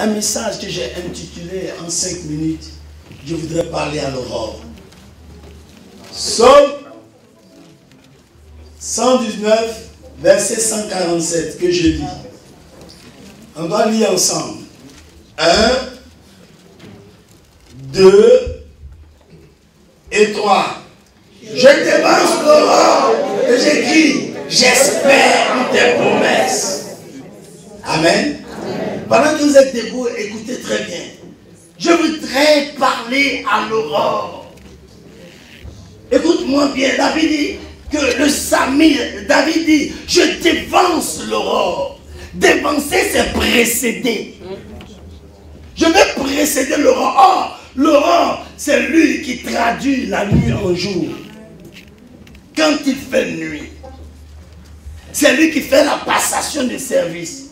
un message que j'ai intitulé en 5 minutes. Je voudrais parler à l'aurore. Psaume 119, verset 147 que je lis. On doit lire ensemble. 1, 2 et 3. Je dévance l'aurore et j'écris, j'espère en tes promesses. Amen. Pendant que vous êtes debout, écoutez très bien. Je voudrais parler à l'aurore. Écoute-moi bien, David dit que le Samir, David dit, je dévance l'aurore. Dévancer, c'est précéder. Je vais précéder l'aurore. Or, l'aurore, c'est lui qui traduit la nuit en jour. Quand il fait nuit, c'est lui qui fait la passation de service.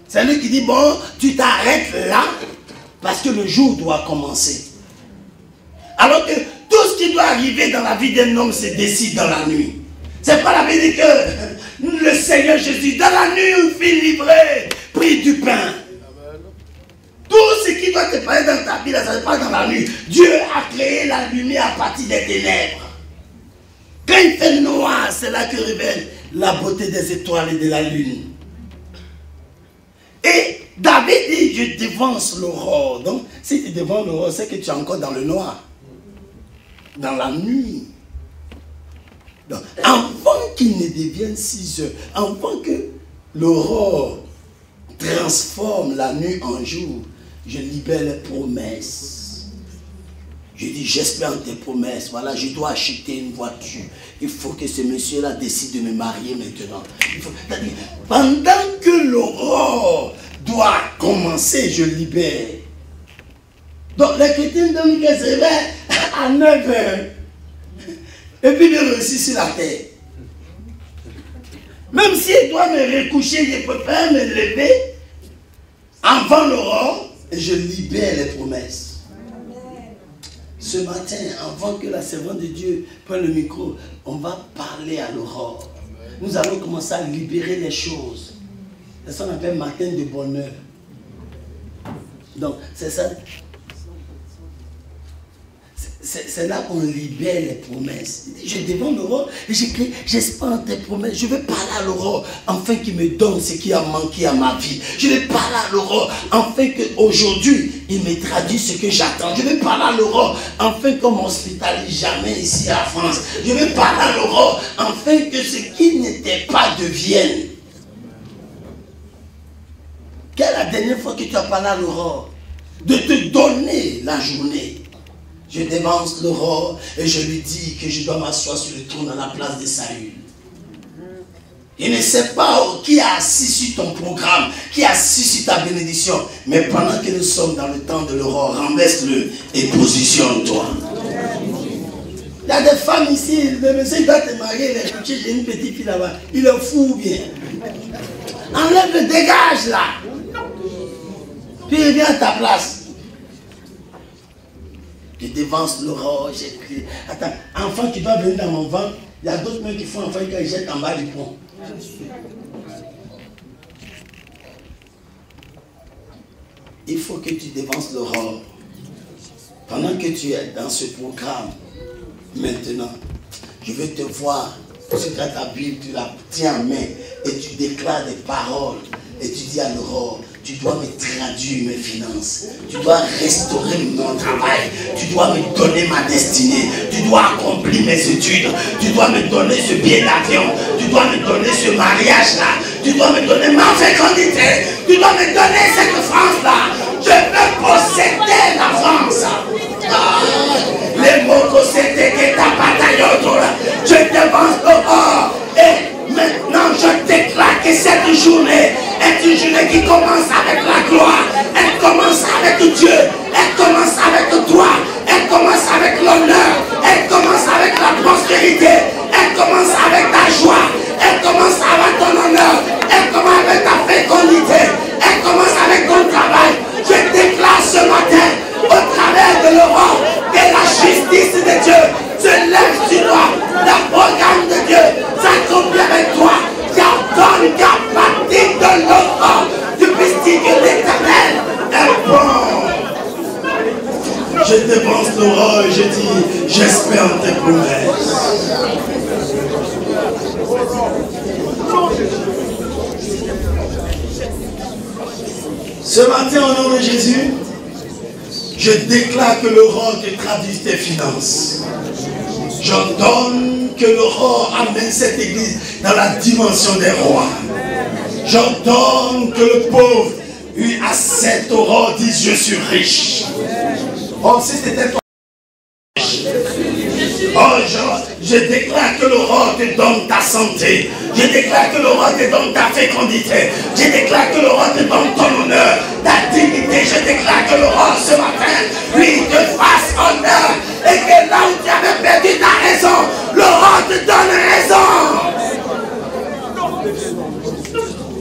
C'est lui qui dit, bon, tu t'arrêtes là, parce que le jour doit commencer. Alors que tout ce qui doit arriver dans la vie d'un homme se décide dans la nuit. C'est pas la vérité que le Seigneur Jésus, dans la nuit, il fit livrer, prit du pain. Tout ce qui doit te passer dans ta vie, ça se passe dans la nuit. Dieu a créé la lumière à partir des ténèbres. Quand il fait noir, c'est là que révèle la beauté des étoiles et de la lune. Et David dit, je dévance l'aurore. Donc, si tu dévances l'aurore, c'est que tu es encore dans le noir. Dans la nuit. Donc, avant qu'il ne devienne 6 heures, avant que l'aurore transforme la nuit en jour, je libère les promesses. Je dis, j'espère en tes promesses. Voilà, je dois acheter une voiture. Il faut que ce monsieur-là décide de me marier maintenant. Pendant que l'aurore doit commencer, je libère. Donc, les chrétiens donnent qu'ils se réveillent à 9 heures. Et puis, il réussit sur la terre. Même s'il doit me recoucher, je peux pas me lever avant l'aurore et je libère les promesses. Ce matin, avant que la servante de Dieu prenne le micro, on va parler à l'aurore. Nous allons commencer à libérer les choses. C'est ça qu'on appelle matin de bonheur. Donc, c'est ça. C'est là qu'on libère les promesses. Je dévance l'aurore et j'écris, j'espère en tes promesses. Je vais parler à l'aurore afin qu'il me donne ce qui a manqué à ma vie. Je vais parler à l'aurore afin qu'aujourd'hui, il me traduit ce que j'attends. Je vais parler à l'aurore afin qu'on ne m'hospitalise jamais ici en France. Je vais parler à l'aurore afin que ce qui n'était pas devienne. Quelle est la dernière fois que tu as parlé à l'aurore? De te donner la journée. Je dévance l'aurore et je lui dis que je dois m'asseoir sur le trône à la place de Saül. Il ne sait pas qui a assis sur ton programme, qui a assis sur ta bénédiction. Mais pendant que nous sommes dans le temps de l'aurore, renverse-le et positionne-toi. Il y a des femmes ici, le monsieur doit te marier, il est couché, j'ai une petite fille là-bas. Il est fou ou bien? Enlève le dégage là. Puis il vient à ta place. Je dévance l'aurore, j'écris. Attends, enfant qui va venir dans mon ventre, il y a d'autres mecs qui font enfant qui jettent en bas du pont. Il faut que tu dévances l'aurore. Pendant que tu es dans ce programme, maintenant, je vais te voir. Tu as ta Bible, tu la tiens en main et tu déclares des paroles. Et tu dis à l'aurore, tu dois me traduire mes finances. Tu dois restaurer mon travail. Tu dois me donner ma destinée. Tu dois accomplir mes études. Tu dois me donner ce billet d'avion. Tu dois me donner ce mariage-là. Tu dois me donner ma fécondité. Tu dois me donner cette France-là. Je veux posséder la France. Les mots posséder que ta bataille. Je dévance l'aurore. Et maintenant, je déclare que cette journée est une journée qui commence avec la gloire. Elle commence avec Dieu. Elle commence avec toi. Elle commence avec l'honneur. Elle commence avec la prospérité. Elle commence avec ta joie. Elle commence avec ton honneur. Elle commence avec ta fécondité. Elle commence avec ton travail. Je déclare ce matin, au travers de l'aurore, que la justice de Dieu se lève sur toi. Le programme Ce matin, au nom de Jésus, je déclare que le roi te traduise tes finances. J'ordonne que le roi amène cette église dans la dimension des rois. J'ordonne que le pauvre lui accepte au roi, dise je suis riche. Oh, si c'était toi. Oh, je déclare que le roi te donne ta santé. Je déclare que le roi te donne ta fécondité. Je déclare que le roi te donne ton honneur, ta dignité. Je déclare que le roi ce matin, lui, te fasse honneur. Et que là où tu avais perdu ta raison, le roi te donne raison.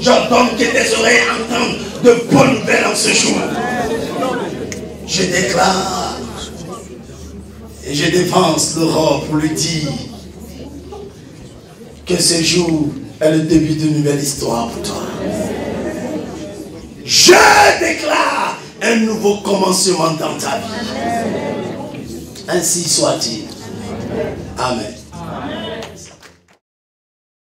J'ordonne que tes oreilles entendent de bonnes nouvelles en ce jour. Je déclare et je défense le roi pour lui dire que ce jour est le début d'une nouvelle histoire pour toi. Je déclare un nouveau commencement dans ta vie. Ainsi soit-il. Amen.